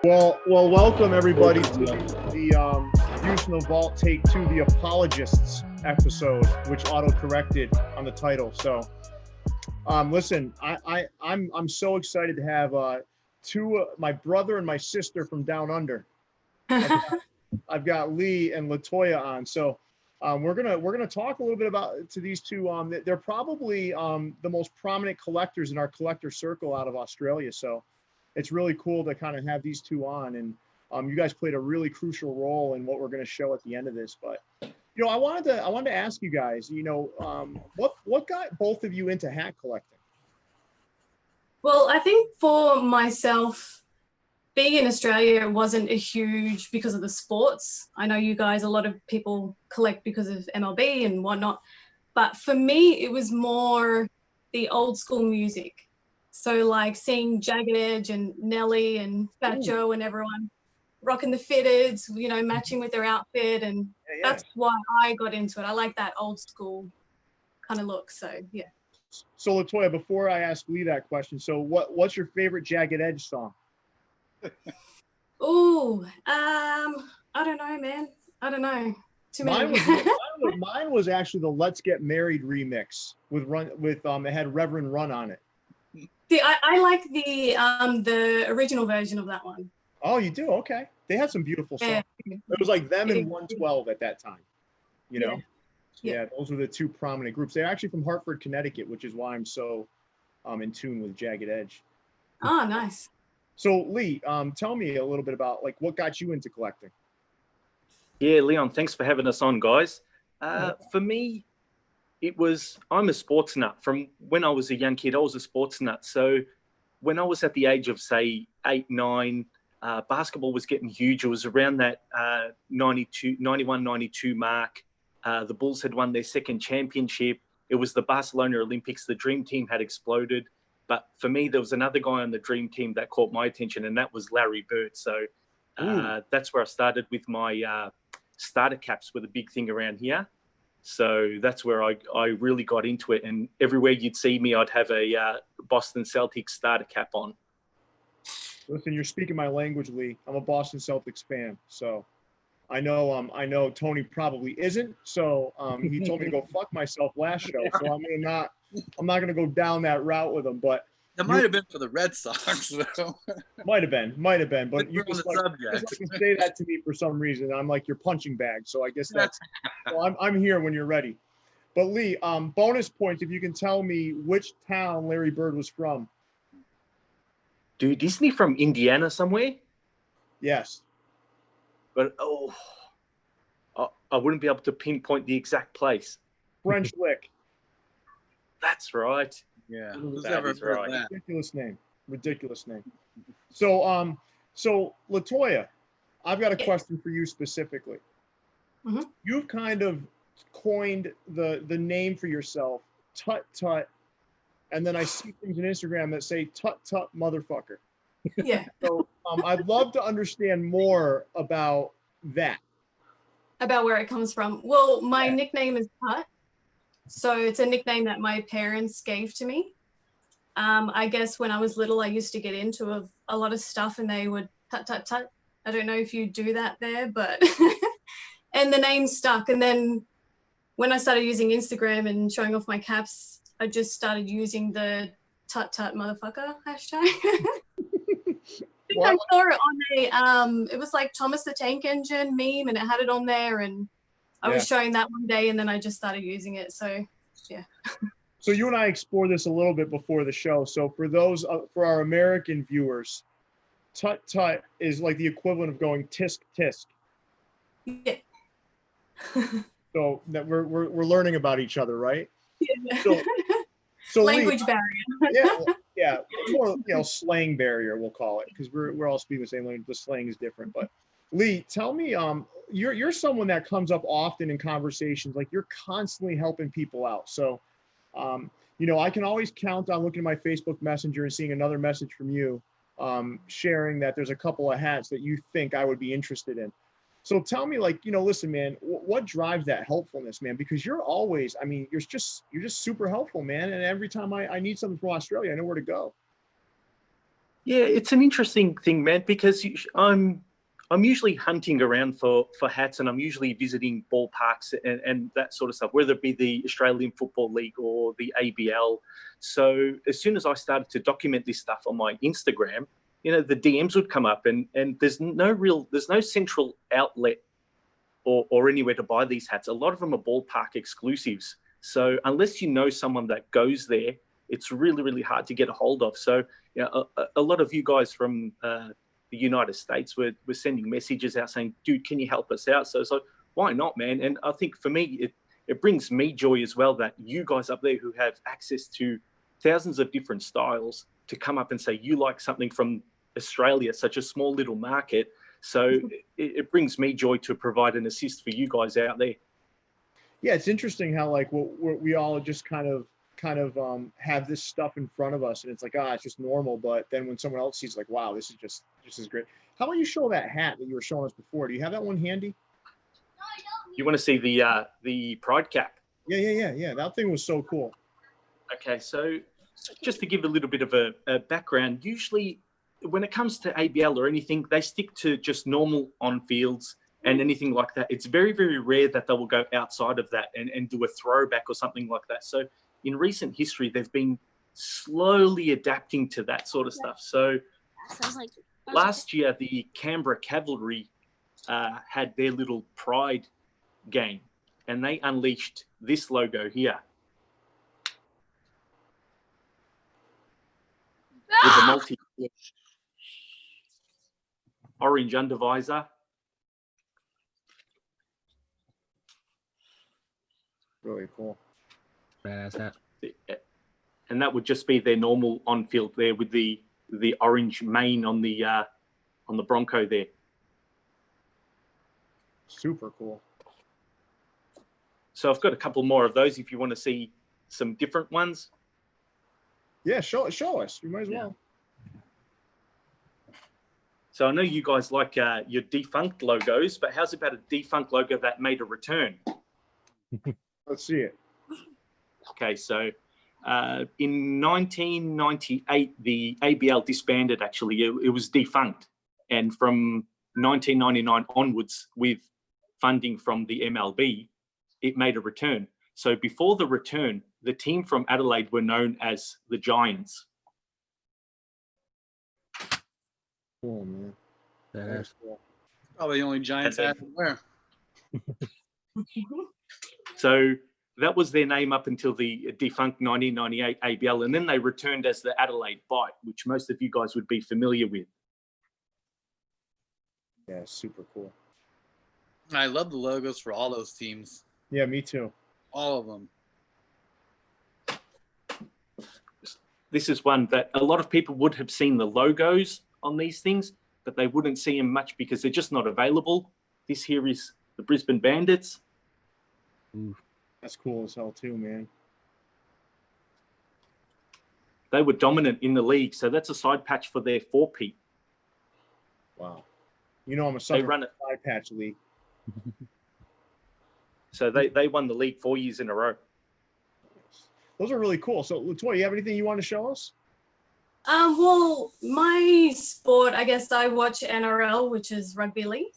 Well, welcome everybody to the Views from the Vault Take 2, the Apologists episode, which auto-corrected on the title. So, listen, I'm so excited to have two, my brother and my sister from down under. I've got Lee and Latoya on. So, we're gonna talk a little bit about to these two. They're probably the most prominent collectors in our collector circle out of Australia. So. It's really cool to kind of have these two on, and you guys played a really crucial role in what we're going to show at the end of this. But I wanted to ask you guys, what got both of you into hat collecting? Well, I think for myself, being in Australia, it wasn't a huge because of the sports. I know you guys, a lot of people collect because of MLB and whatnot, but for me, it was more the old school music. So like seeing Jagged Edge and Nelly and Fat Joe and everyone rocking the fitteds, matching with their outfit. And that's why I got into it. I like that old school kind of look. So, yeah. So Latoya, before I ask Lee that question, so what's your favorite Jagged Edge song? Oh, I don't know, man. I don't know. Too many. Mine was actually the Let's Get Married remix with it had Reverend Run on it. See, I like the original version of that one. Oh, you do? Okay. They had some beautiful songs. Yeah. It was like them and 112 at that time, Yeah, those were the two prominent groups. They're actually from Hartford, Connecticut, which is why I'm so in tune with Jagged Edge. Oh, nice. So, Lee, tell me a little bit about what got you into collecting. Yeah, Leon, thanks for having us on, guys. For me, I'm a sports nut. From when I was a young kid, I was a sports nut. So when I was at the age of, say, 8, 9, basketball was getting huge. It was around that 91, 92 mark. The Bulls had won their second championship. It was the Barcelona Olympics. The Dream Team had exploded. But for me, there was another guy on the Dream Team that caught my attention, and that was Larry Bird. So that's where I started with my starter caps were the big thing around here. So that's where I really got into it. And everywhere you'd see me, I'd have a Boston Celtics starter cap on. Listen, you're speaking my language, Lee. I'm a Boston Celtics fan. So I know Tony probably isn't. So he told me to go fuck myself last show. So I'm not going to go down that route with him. But that might have been for the Red Sox, though. Might have been. But you just say that to me for some reason. I'm like your punching bag. So I guess that's. Well, I'm here when you're ready. But Lee, bonus points if you can tell me which town Larry Bird was from. Dude, isn't he from Indiana somewhere? Yes. But I wouldn't be able to pinpoint the exact place. French Lick. That's right. Yeah, that is right. Ridiculous name. So Latoya, I've got a question for you specifically. Mm-hmm. You've kind of coined the name for yourself, Tut Tut, and then I see things on Instagram that say Tut Tut motherfucker. Yeah. So I'd love to understand more about that. About where it comes from. Well, my nickname is Tut. So it's a nickname that my parents gave to me. I guess when I was little, I used to get into a lot of stuff and they would tut, tut, tut. I don't know if you do that there, but, and the name stuck. And then when I started using Instagram and showing off my caps, I just started using the tut, tut motherfucker hashtag. I think I saw it on it was like Thomas the Tank Engine meme and it had it on there and I was showing that one day and then I just started using it. So, yeah. So you and I explored this a little bit before the show. So for our American viewers, tut tut is like the equivalent of going tisk tisk. Yeah. So that we're learning about each other, right? Yeah. So language barrier. yeah, more slang barrier we'll call it because we're all speaking the same language. The slang is different, but Lee, tell me, you're someone that comes up often in conversations. Like you're constantly helping people out. So, I can always count on looking at my Facebook Messenger and seeing another message from you, sharing that there's a couple of hats that you think I would be interested in. So tell me, like, listen, man, what drives that helpfulness, man? Because you're always, I mean, you're just super helpful, man. And every time I need something from Australia, I know where to go. Yeah, it's an interesting thing, man, because I'm usually hunting around for hats, and I'm usually visiting ballparks and that sort of stuff, whether it be the Australian Football League or the ABL. So as soon as I started to document this stuff on my Instagram, the DMs would come up, and there's no central outlet or anywhere to buy these hats. A lot of them are ballpark exclusives. So unless you know someone that goes there, it's really, really hard to get a hold of. So a lot of you guys from the United States were sending messages out saying, dude, can you help us out? So it's like, why not, man? And I think for me, it brings me joy as well that you guys up there who have access to thousands of different styles to come up and say you like something from Australia, such a small little market. So it brings me joy to provide an assist for you guys out there. Yeah, it's interesting how like we all just kind of have this stuff in front of us, and it's like, it's just normal. But then when someone else sees, like, wow, this is just as great. How about you show that hat that you were showing us before? Do you have that one handy? You want to see the Pride cap? Yeah. That thing was so cool. Okay, so just to give a little bit of a background, usually when it comes to ABL or anything, they stick to just normal on fields and anything like that. It's very, very rare that they will go outside of that and do a throwback or something like that. So in recent history, they've been slowly adapting to that sort of stuff. So last year, the Canberra Cavalry had their little Pride game, and they unleashed this logo here. With the multi orange undervisor. Really cool. Badass hat. And that would just be their normal on-field there with the orange mane on the Bronco there. Super cool. So I've got a couple more of those if you want to see some different ones. Yeah, show us. You might as well. So I know you guys like your defunct logos, but how's about a defunct logo that made a return? Let's see it. Okay, so in 1998, the ABL disbanded, actually. It was defunct. And from 1999 onwards, with funding from the MLB, it made a return. So before the return, the team from Adelaide were known as the Giants. Cool, man. Badass. Cool. Probably the only Giants hat to wear. So that was their name up until the defunct 1998 ABL, and then they returned as the Adelaide Bite, which most of you guys would be familiar with. Yeah, super cool. I love the logos for all those teams. Yeah, me too. All of them. This is one that a lot of people would have seen the logos on these things, but they wouldn't see them much because they're just not available. This here is the Brisbane Bandits. Ooh. That's cool as hell too, man. They were dominant in the league, so that's a side patch for their 4-peat. Wow. I'm a sucker They run it. for side patch league. So they won the league 4 years in a row. Those are really cool. So, Latoya, you have anything you want to show us? Well, my sport, I guess I watch NRL, which is rugby league.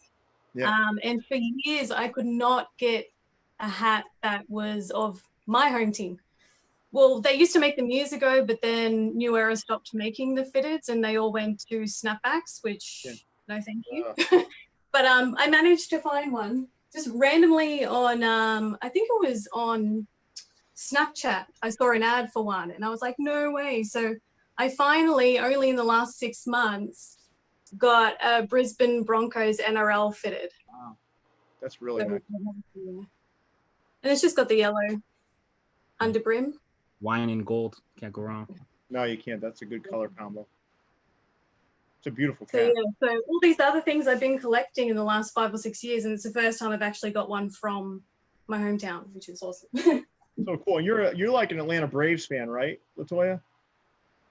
Yeah. And for years, I could not get a hat that was of my home team. Well, they used to make them years ago, but then New Era stopped making the fitteds and they all went to snapbacks, which no thank you. But I managed to find one just randomly on, I think it was on Snapchat. I saw an ad for one and I was like, no way. So I finally, only in the last 6 months, got a Brisbane Broncos NRL fitted. Wow. That's really nice. And it's just got the yellow under brim. Wine and gold. Can't go wrong. No, you can't. That's a good color combo. It's a beautiful So, cat. yeah, so all these other things I've been collecting in the last 5 or 6 years, and it's the first time I've actually got one from my hometown, which is awesome. So cool. And you're like an Atlanta Braves fan, right, Latoya?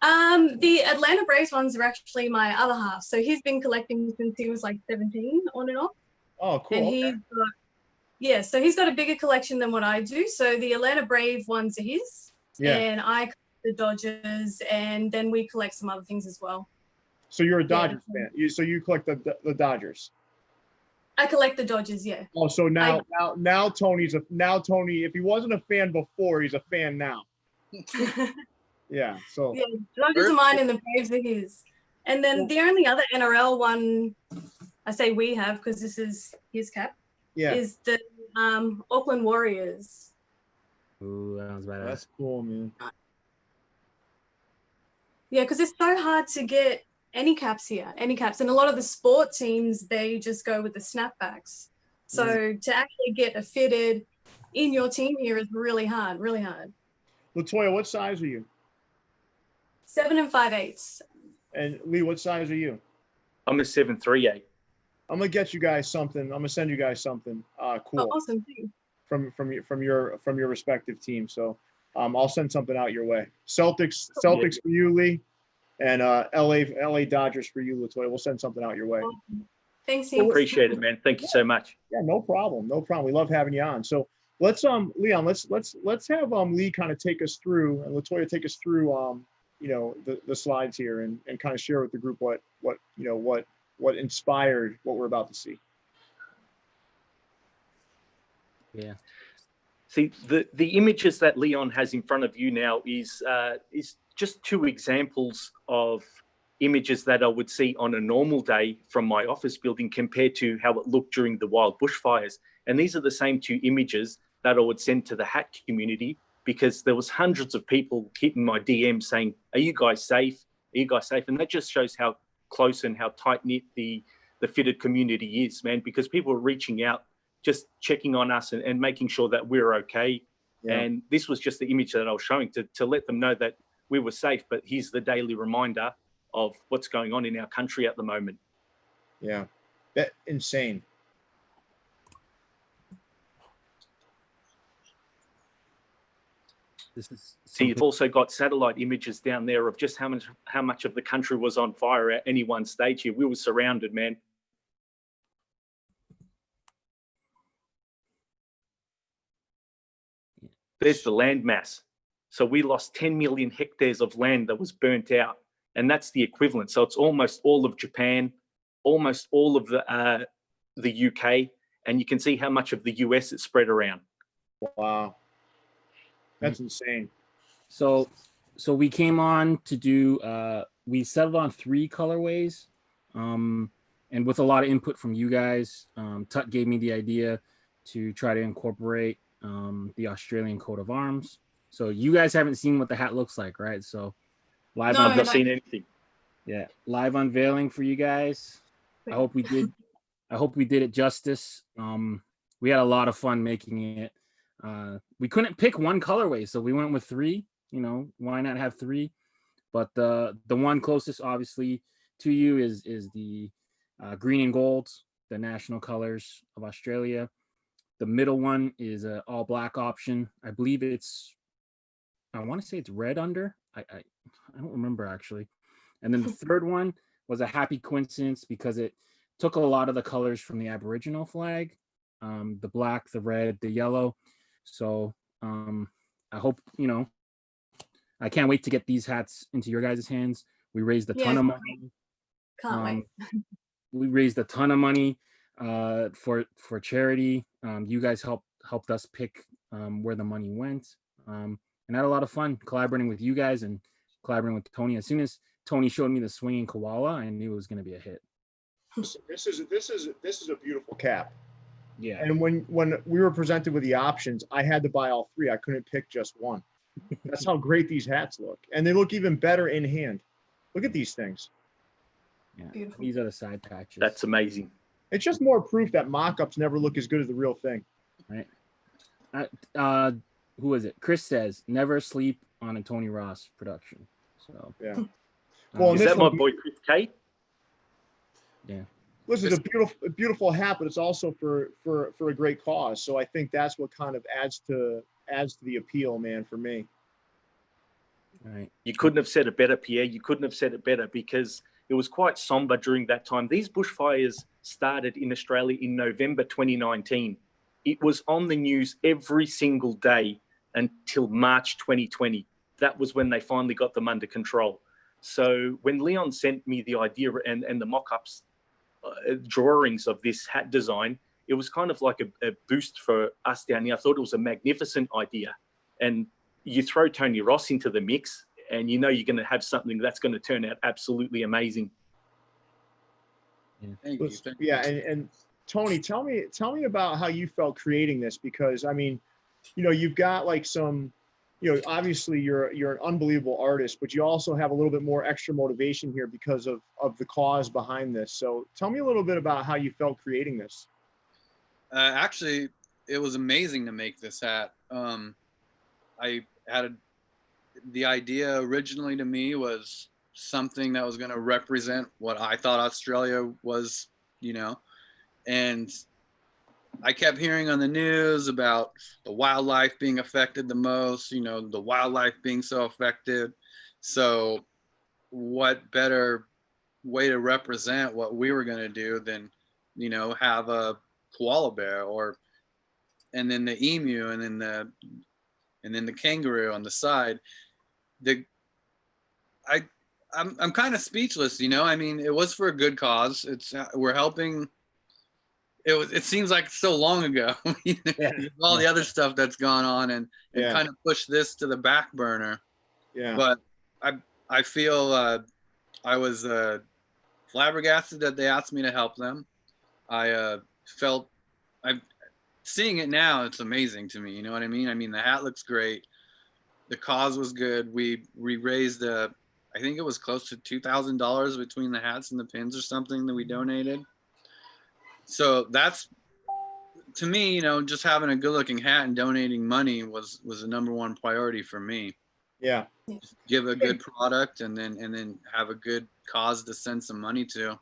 The Atlanta Braves ones are actually my other half. So he's been collecting since he was like 17 on and off. Oh, cool. And Okay. yeah, so he's got a bigger collection than what I do. So the Atlanta Brave ones are his, Yeah. and I collect the Dodgers, and then we collect some other things as well. So you're a Dodgers fan. So you collect the Dodgers. I collect the Dodgers, yeah. Oh, so now Tony, if he wasn't a fan before, he's a fan now. Yeah. So Yeah, Dodgers are mine and the Braves are his. And then the only other NRL one I say we have, because this is his cap, is the Auckland Warriors. Ooh, that was badass. that's cool, man. Yeah, because it's so hard to get any caps here, any caps. And a lot of the sport teams, they just go with the snapbacks. So to actually get a fitted in your team here is really hard, really hard. Latoya, what size are you? 7 5/8. And Lee, what size are you? I'm a 738. I'm gonna get you guys something. I'm gonna send you guys something cool Oh, awesome. from your respective team. So I'll send something out your way. Celtics for you, Lee, and LA Dodgers for you, Latoya. We'll send something out your way. Awesome. Thanks, Appreciate it, man. Thank you so much. Yeah, no problem. No problem. We love having you on. So let's Leon, let's have Lee kind of take us through, and Latoya take us through the slides here and kind of share with the group what inspired what we're about to see. Yeah. See, the images that Leon has in front of you now is just two examples of images that I would see on a normal day from my office building compared to how it looked during the wild bushfires. And these are the same two images that I would send to the hat community, because there was hundreds of people hitting my DM saying, "Are you guys safe? Are you guys safe?" And that just shows how close and how tight-knit the fitted community is, man, because people are reaching out, just checking on us and making sure that we're okay. Yeah. And this was just the image that I was showing to let them know that we were safe, but here's the daily reminder of what's going on in our country at the moment. Yeah, that's insane. See, you've also got satellite images down there of just how much of the country was on fire at any one stage here. We were surrounded, man. There's the land mass. So we lost 10 million hectares of land that was burnt out, and that's the equivalent. So it's almost all of Japan, almost all of the UK, and you can see how much of the US it spread around. Wow. That's insane. So we came on to do, we settled on 3 colorways, and with a lot of input from you guys, Tut gave me the idea to try to incorporate the Australian coat of arms. So you guys haven't seen what the hat looks like, right? So I've not seen anything. Yeah, live unveiling for you guys. I hope we did it justice. We had a lot of fun making it. We couldn't pick one colorway, so we went with 3. You know, why not have 3? But the one closest, obviously, to you is the green and gold, the national colors of Australia. The middle one is an all black option. I believe I want to say it's red under. I don't remember actually. And then the third one was a happy coincidence because it took a lot of the colors from the Aboriginal flag, the black, the red, the yellow. So I hope, I can't wait to get these hats into your guys' hands. We raised a ton of money. Can't wait. We raised a ton of money for charity. You guys helped us pick where the money went, and I had a lot of fun collaborating with you guys and collaborating with Tony. As soon as Tony showed me the swinging koala, I knew it was going to be a hit. This is a beautiful cap. Yeah. And when we were presented with the options, I had to buy all 3. I couldn't pick just one. That's how great these hats look, and they look even better in hand. Look at these things. Yeah. Beautiful. These are the side patches. That's amazing. It's just more proof that mock-ups never look as good as the real thing. Right. Who is it? Chris says never sleep on a Tony Ross production. So yeah. Well, is that my boy Chris K? Yeah. This is a beautiful hat, but it's also for a great cause. So I think that's what kind of adds to the appeal, man, for me. Right. You couldn't have said it better, Pierre. You couldn't have said it better, because it was quite somber during that time. These bushfires started in Australia in November 2019. It was on the news every single day until March 2020. That was when they finally got them under control. So when Leon sent me the idea and the mock-ups, drawings of this hat design, it was kind of like a boost for us down here. I thought it was a magnificent idea. And you throw Tony Ross into the mix and you know you're going to have something that's going to turn out absolutely amazing. Thank you. Yeah, and Tony, tell me about how you felt creating this, because I mean, you know, you've got like some, you know, obviously you're an unbelievable artist, but you also have a little bit more extra motivation here because of the cause behind this. So tell me a little bit about how you felt creating this. Actually, it was amazing to make this hat. I had the idea originally to me was something that was going to represent what I thought Australia was, you know, and I kept hearing on the news about the wildlife being affected the most, you know, the wildlife being so affected. So what better way to represent what we were going to do than, you know, have a koala bear, or, and then the emu, and then the kangaroo on the side. I'm kind of speechless, you know. I mean, it was for a good cause. We're helping. It seems like so long ago. All the other stuff that's gone on, and kind of pushed this to the back burner. Yeah. But I feel I was flabbergasted that they asked me to help them. I'm seeing it now. It's amazing to me. You know what I mean? I mean, the hat looks great. The cause was good. We raised I think it was close to $2,000 between the hats and the pins or something that we donated. So that's, to me, you know, just having a good looking hat and donating money was the number one priority for me. Yeah. Just give a good product and then have a good cause to send some money to.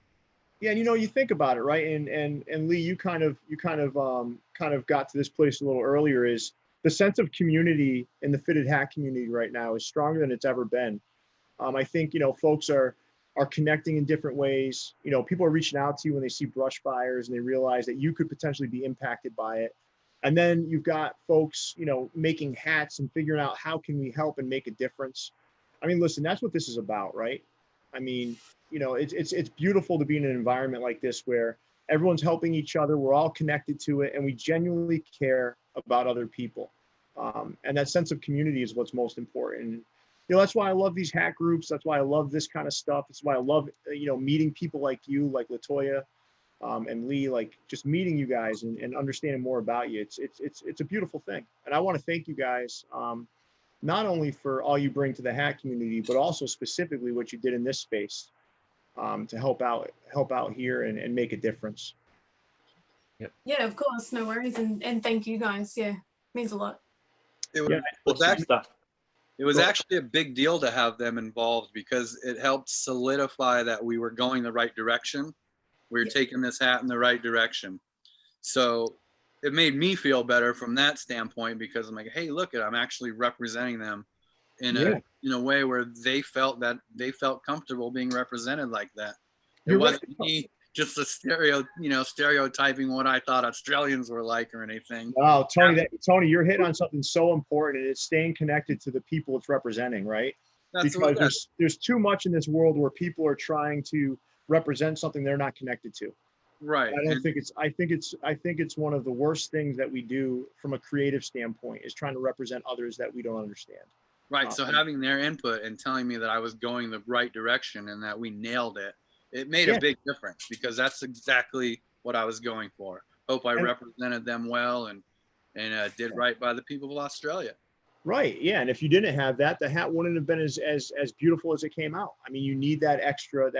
Yeah, and you know, you think about it, right? And Lee, you kind of got to this place a little earlier. Is the sense of community in the fitted hat community right now is stronger than it's ever been. I think, you know, folks are connecting in different ways. You know, people are reaching out to you when they see brush fires and they realize that you could potentially be impacted by it. And then you've got folks, you know, making hats and figuring out how can we help and make a difference. I mean, listen, that's what this is about, right? I mean, you know, it's beautiful to be in an environment like this where everyone's helping each other. We're all connected to it, and we genuinely care about other people. And that sense of community is what's most important. You know, that's why I love these hat groups. That's why I love this kind of stuff. That's why I love, you know, meeting people like you, like Latoya and Lee, like just meeting you guys and understanding more about you. It's a beautiful thing. And I want to thank you guys, not only for all you bring to the hat community, but also specifically what you did in this space to help out here and make a difference. Yep. Yeah, of course, no worries, and thank you guys. Yeah, means a lot. It was actually a big deal to have them involved because it helped solidify that we were going the right direction. We were taking this hat in the right direction. So it made me feel better from that standpoint because I'm like, hey, look, I'm actually representing them in a way where they felt comfortable being represented like that. It wasn't me just stereotyping what I thought Australians were like or anything. Oh, Tony, you're hitting on something so important, and it's staying connected to the people it's representing, right? Because there's too much in this world where people are trying to represent something they're not connected to. Right. I think it's one of the worst things that we do from a creative standpoint is trying to represent others that we don't understand. Right. So having their input and telling me that I was going the right direction and that we nailed it, it made a big difference because that's exactly what I was going for. Hope I represented them well and did right by the people of Australia. Right. Yeah. And if you didn't have that, the hat wouldn't have been as beautiful as it came out. I mean, you need that extra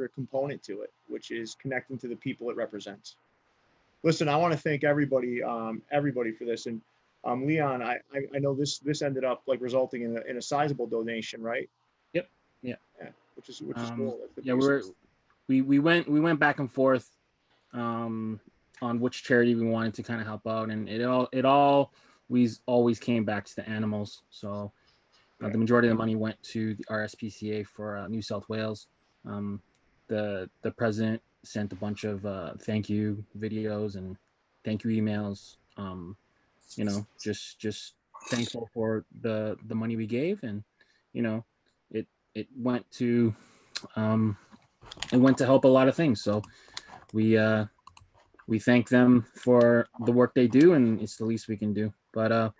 component to it, which is connecting to the people it represents. Listen, I want to thank everybody for this. And Leon, I know this ended up like resulting in a sizable donation, right? Yep. Yeah. Which is cool. Yeah, we went back and forth on which charity we wanted to kind of help out, and we always came back to the animals. So the majority of the money went to the RSPCA for New South Wales. the president sent a bunch of thank you videos and thank you emails. You know, just thankful for the money we gave, and you know, it went to help a lot of things. So we thank them for the work they do, and it's the least we can do. But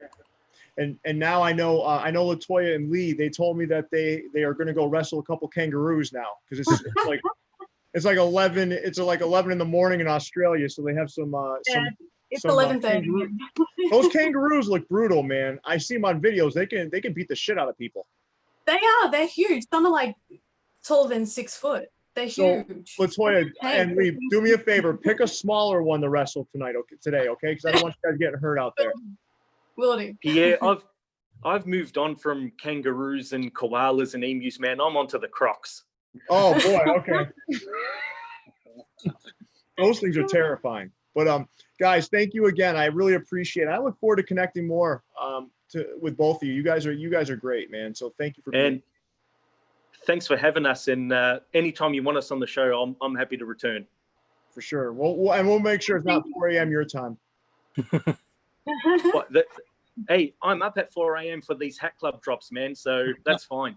And now I know Latoya and Lee. They told me that they are going to go wrestle a couple kangaroos now, because it's like 11. It's like 11 in the morning in Australia, so they have some it's 11:30. Those kangaroos look brutal, man. I see them on videos. They can beat the shit out of people. They are. They're huge. Some are like taller than 6 foot. They're So, huge. Latoya and Lee, do me a favor. Pick a smaller one to wrestle tonight, today, okay? Because I don't want you guys getting hurt out there. Will do. Yeah, I've moved on from kangaroos and koalas and emus, man. I'm onto the crocs. Oh boy, okay. Those things are terrifying. But guys, thank you again. I really appreciate it. I look forward to connecting more with both of you. You guys are great, man. So thank you for being. And thanks for having us. And anytime you want us on the show, I'm happy to return. For sure. We'll make sure it's not 4 a.m. your time. Hey, I'm up at 4 a.m. for these Hat Club drops, man. So that's fine.